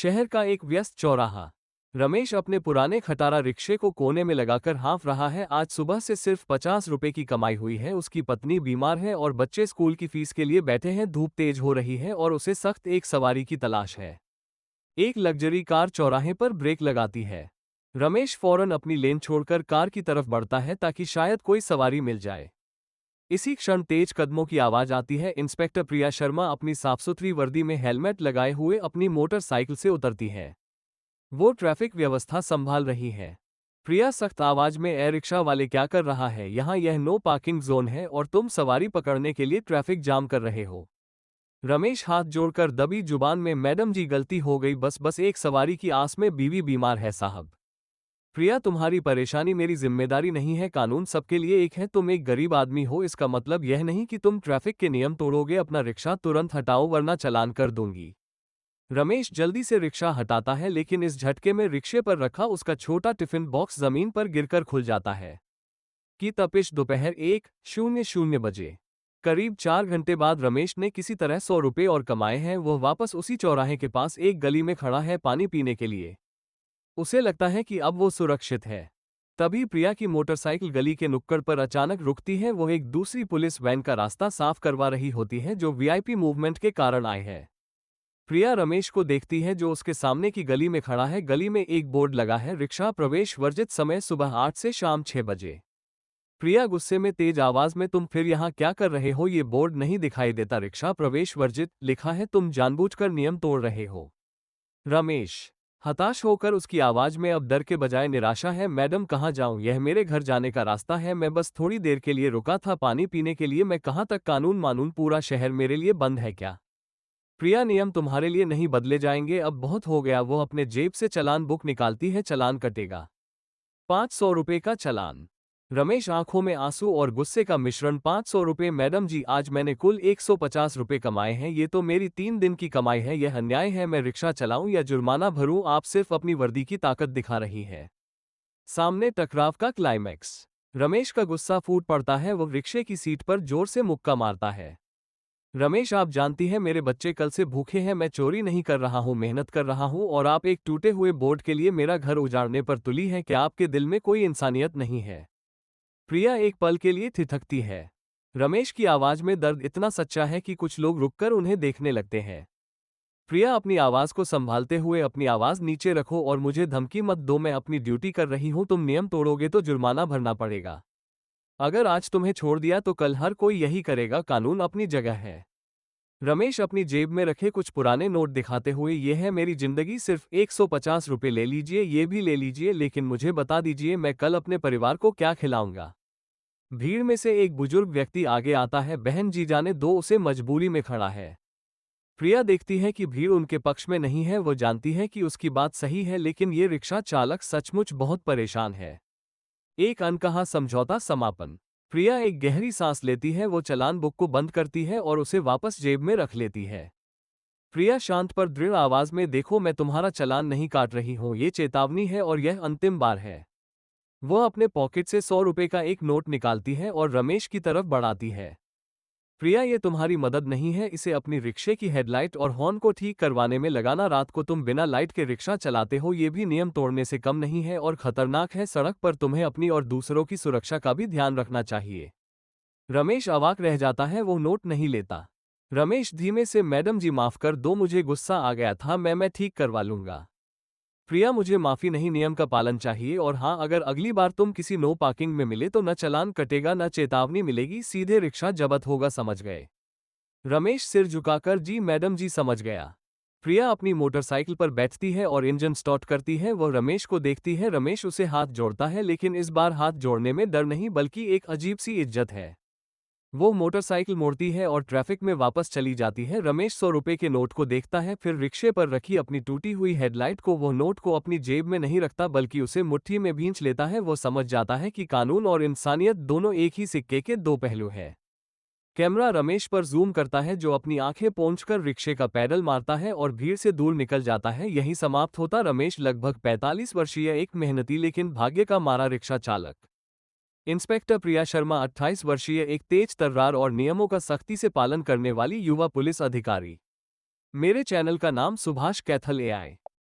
शहर का एक व्यस्त चौराहा। रमेश अपने पुराने खटारा रिक्शे को कोने में लगाकर हाँफ रहा है। आज सुबह से सिर्फ 50 रुपए की कमाई हुई है। उसकी पत्नी बीमार है और बच्चे स्कूल की फीस के लिए बैठे हैं। धूप तेज हो रही है और उसे सख्त एक सवारी की तलाश है। एक लग्जरी कार चौराहे पर ब्रेक लगाती है। रमेश फौरन अपनी लेन छोड़कर कार की तरफ बढ़ता है ताकि शायद कोई सवारी मिल जाए। इसी क्षण तेज कदमों की आवाज आती है। इंस्पेक्टर प्रिया शर्मा अपनी साफ सुथरी वर्दी में हेलमेट लगाए हुए अपनी मोटरसाइकिल से उतरती है। वो ट्रैफिक व्यवस्था संभाल रही है। प्रिया सख्त आवाज में, ए रिक्शा वाले, क्या कर रहा है यहाँ? यह नो पार्किंग जोन है और तुम सवारी पकड़ने के लिए ट्रैफिक जाम कर रहे हो। रमेश हाथ जोड़कर दबी जुबान में, मैडम जी गलती हो गई, बस एक सवारी की आस में बीवी बीमार है साहब। प्रिया, तुम्हारी परेशानी मेरी जिम्मेदारी नहीं है। कानून सबके लिए एक है। तुम एक गरीब आदमी हो, इसका मतलब यह नहीं कि तुम ट्रैफिक के नियम तोड़ोगे। अपना रिक्शा तुरंत हटाओ वरना चालान कर दूंगी। रमेश जल्दी से रिक्शा हटाता है लेकिन इस झटके में रिक्शे पर रखा उसका छोटा टिफिन बॉक्स जमीन पर गिरकर खुल जाता है। की तपिश दोपहर 1:00 बजे। करीब 4 घंटे बाद रमेश ने किसी तरह 100 रुपये और कमाए हैं। वह वापस उसी चौराहे के पास एक गली में खड़ा है पानी पीने के लिए। उसे लगता है कि अब वो सुरक्षित है। तभी प्रिया की मोटरसाइकिल गली के नुक्कड़ पर अचानक रुकती है। वो एक दूसरी पुलिस वैन का रास्ता साफ करवा रही होती है जो वीआईपी मूवमेंट के कारण आए है। प्रिया रमेश को देखती है जो उसके सामने की गली में खड़ा है। गली में एक बोर्ड लगा है, रिक्शा प्रवेश वर्जित, समय सुबह 8 से शाम 6 बजे। प्रिया गुस्से में तेज आवाज में, तुम फिर यहाँ क्या कर रहे हो? ये बोर्ड नहीं दिखाई देता? रिक्शा प्रवेश वर्जित लिखा है, तुम जानबूझकर नियम तोड़ रहे हो। रमेश हताश होकर उसकी आवाज में अब डर के बजाय निराशा है, मैडम कहाँ जाऊं? यह मेरे घर जाने का रास्ता है। मैं बस थोड़ी देर के लिए रुका था पानी पीने के लिए। मैं कहाँ तक कानून मानूं? पूरा शहर मेरे लिए बंद है क्या? प्रिया, नियम तुम्हारे लिए नहीं बदले जाएंगे, अब बहुत हो गया। वो अपने जेब से चालान बुक निकालती है। चालान कटेगा 500 रुपये का चालान। रमेश आंखों में आंसू और गुस्से का मिश्रण, 500 रुपये? मैडम जी, आज मैंने कुल 150 रुपये कमाए हैं। ये तो मेरी 3 दिन की कमाई है। यह अन्याय है। मैं रिक्शा चलाऊं या जुर्माना भरूं? आप सिर्फ अपनी वर्दी की ताकत दिखा रही है। सामने टकराव का क्लाइमैक्स। रमेश का गुस्सा फूट पड़ता है। वो रिक्शे की सीट पर जोर से मुक्का मारता है। रमेश, आप जानती हैं मेरे बच्चे कल से भूखे हैं। मैं चोरी नहीं कर रहा हूँ, मेहनत कर रहा हूँ और आप एक टूटे हुए बोर्ड के लिए मेरा घर उजाड़ने पर तुली हैं। क्या आपके दिल में कोई इंसानियत नहीं है? प्रिया एक पल के लिए थिथकती है। रमेश की आवाज में दर्द इतना सच्चा है कि कुछ लोग रुककर उन्हें देखने लगते हैं। प्रिया अपनी आवाज को संभालते हुए, अपनी आवाज नीचे रखो और मुझे धमकी मत दो। मैं अपनी ड्यूटी कर रही हूँ। तुम नियम तोड़ोगे तो जुर्माना भरना पड़ेगा। अगर आज तुम्हें छोड़ दिया तो कल हर कोई यही करेगा। कानून अपनी जगह है। रमेश अपनी जेब में रखे कुछ पुराने नोट दिखाते हुए, ये है मेरी जिंदगी, सिर्फ 150 रुपये ले लीजिए, ये भी ले लीजिए, लेकिन मुझे बता दीजिए मैं कल अपने परिवार को क्या खिलाऊंगा। भीड़ में से एक बुजुर्ग व्यक्ति आगे आता है। बहन जी जाने दो, उसे मजबूरी में खड़ा है। प्रिया देखती है कि भीड़ उनके पक्ष में नहीं है। वो जानती है कि उसकी बात सही है, लेकिन ये रिक्शा चालक सचमुच बहुत परेशान है। एक अनकहा समझौता समापन। प्रिया एक गहरी सांस लेती है। वो चालान बुक को बंद करती है और उसे वापस जेब में रख लेती है। प्रिया शांत पर दृढ़ आवाज में, देखो, मैं तुम्हारा चालान नहीं काट रही हूं। ये चेतावनी है और यह अंतिम बार है। वह अपने पॉकेट से 100 रुपये का एक नोट निकालती है और रमेश की तरफ बढ़ाती है। प्रिया, ये तुम्हारी मदद नहीं है। इसे अपनी रिक्शे की हेडलाइट और हॉर्न को ठीक करवाने में लगाना। रात को तुम बिना लाइट के रिक्शा चलाते हो, ये भी नियम तोड़ने से कम नहीं है और खतरनाक है। सड़क पर तुम्हें अपनी और दूसरों की सुरक्षा का भी ध्यान रखना चाहिए। रमेश अवाक रह जाता है। वो नोट नहीं लेता। रमेश धीमे से, मैडम जी माफ कर दो, मुझे गुस्सा आ गया था। मैं ठीक करवा लूंगा। प्रिया, मुझे माफी नहीं, नियम का पालन चाहिए। और हाँ, अगर अगली बार तुम किसी नो पार्किंग में मिले तो न चालान कटेगा न चेतावनी मिलेगी, सीधे रिक्शा जब्त होगा, समझ गए? रमेश सिर झुकाकर, जी मैडम जी, समझ गया। प्रिया अपनी मोटरसाइकिल पर बैठती है और इंजन स्टार्ट करती है। वो रमेश को देखती है। रमेश उसे हाथ जोड़ता है, लेकिन इस बार हाथ जोड़ने में डर नहीं बल्कि एक अजीब सी इज्जत है। वो मोटरसाइकिल मोड़ती है और ट्रैफिक में वापस चली जाती है। रमेश 100 रुपये के नोट को देखता है, फिर रिक्शे पर रखी अपनी टूटी हुई हेडलाइट को। वो नोट को अपनी जेब में नहीं रखता बल्कि उसे मुट्ठी में भींच लेता है। वो समझ जाता है कि कानून और इंसानियत दोनों एक ही सिक्के के दो पहलू हैं। कैमरा रमेश पर जूम करता है जो अपनी आंखें पोंछकर रिक्शे का पैडल मारता है और भीड़ से दूर निकल जाता है। यही समाप्त होता रमेश लगभग 45 वर्षीय, एक मेहनती लेकिन भाग्य का मारा रिक्शा चालक। इंस्पेक्टर प्रिया शर्मा 28 वर्षीय, एक तेज तर्रार और नियमों का सख्ती से पालन करने वाली युवा पुलिस अधिकारी। मेरे चैनल का नाम सुभाष कैथल एआई।